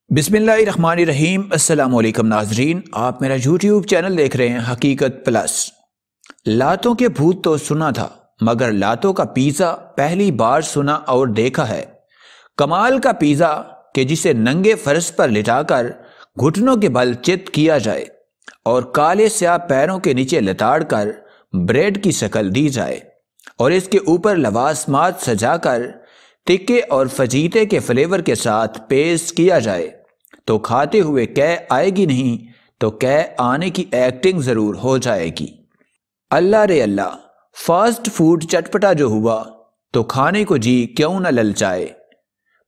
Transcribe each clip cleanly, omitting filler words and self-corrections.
बिस्मिल्लाहिर्रहमानिर्रहीम। अस्सलाम वालेकुम नाजरीन, आप मेरा यूट्यूब चैनल देख रहे हैं हकीकत प्लस। लातों के भूत तो सुना था, मगर लातों का पिज़्ज़ा पहली बार सुना और देखा है। कमाल का पिज़्ज़ा कि जिसे नंगे फर्श पर लिटाकर घुटनों के बल चित किया जाए और काले स्याह पैरों के नीचे लताड़ कर ब्रेड की शक्ल दी जाए और इसके ऊपर लवासमात सजाकर तिक्के और फजीते के फ्लेवर के साथ पेश किया जाए तो खाते हुए कह आएगी नहीं तो कह आने की एक्टिंग ज़रूर हो जाएगी। अल्लाह रे अल्लाह, फास्ट फूड चटपटा जो हुआ तो खाने को जी क्यों न ललचाए।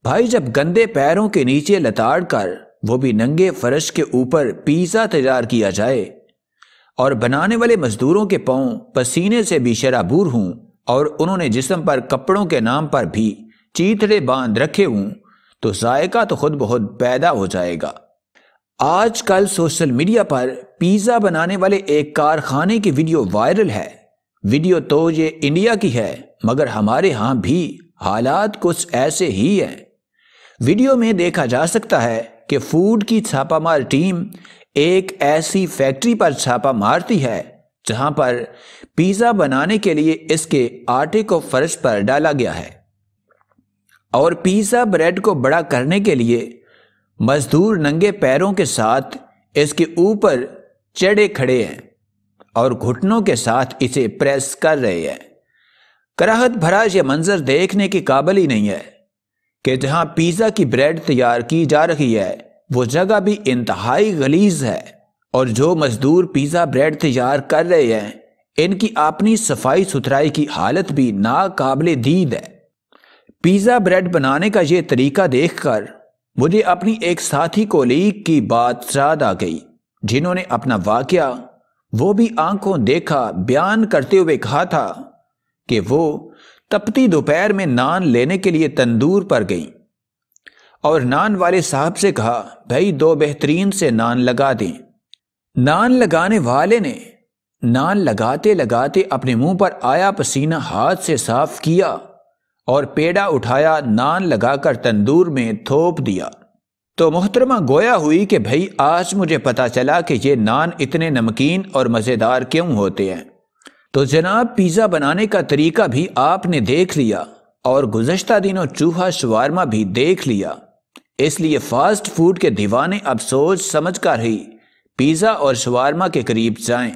भाई, जब गंदे पैरों के नीचे लताड़ कर वो भी नंगे फर्श के ऊपर पिज़्ज़ा तैयार किया जाए और बनाने वाले मजदूरों के पांव पसीने से भी शराबूर हों और उन्होंने जिस्म पर कपड़ों के नाम पर भी चीथड़े बांध रखे हों तो जायका तो खुद बहुत पैदा हो जाएगा। आजकल सोशल मीडिया पर पिज़्ज़ा बनाने वाले एक कारखाने की वीडियो वायरल है। वीडियो तो ये इंडिया की है, मगर हमारे यहाँ भी हालात कुछ ऐसे ही हैं। वीडियो में देखा जा सकता है कि फूड की छापामार टीम एक ऐसी फैक्ट्री पर छापा मारती है जहां पर पिज़्ज़ा बनाने के लिए इसके आटे को फर्श पर डाला गया है और पिज़्ज़ा ब्रेड को बड़ा करने के लिए मजदूर नंगे पैरों के साथ इसके ऊपर चढ़े खड़े हैं और घुटनों के साथ इसे प्रेस कर रहे हैं। कराहत भरा यह मंजर देखने के काबिल ही नहीं है कि जहां पिज़्ज़ा की ब्रेड तैयार की जा रही है वो जगह भी इंतहाई गलीज है और जो मजदूर पिज़्ज़ा ब्रेड तैयार कर रहे हैं इनकी अपनी सफाई सुथराई की हालत भी नाकाबिले दीद है। पिज़्ज़ा ब्रेड बनाने का ये तरीका देखकर मुझे अपनी एक साथी कोलीग की बात याद आ गई, जिन्होंने अपना वाकया वो भी आंखों देखा बयान करते हुए कहा था कि वो तपती दोपहर में नान लेने के लिए तंदूर पर गई और नान वाले साहब से कहा, भाई 2 बेहतरीन से नान लगा दें। नान लगाने वाले ने नान लगाते लगाते अपने मुंह पर आया पसीना हाथ से साफ किया और पेड़ा उठाया, नान लगाकर तंदूर में थोप दिया। तो मोहतरमा गोया हुई कि भाई आज मुझे पता चला कि ये नान इतने नमकीन और मज़ेदार क्यों होते हैं। तो जनाब, पिज़्ज़ा बनाने का तरीका भी आपने देख लिया और गुज़श्ता दिनों चूहा शवारमा भी देख लिया। इसलिए फास्ट फूड के दीवाने अब सोच समझ कर ही पिज़्ज़ा और शवारमा के करीब जाएं।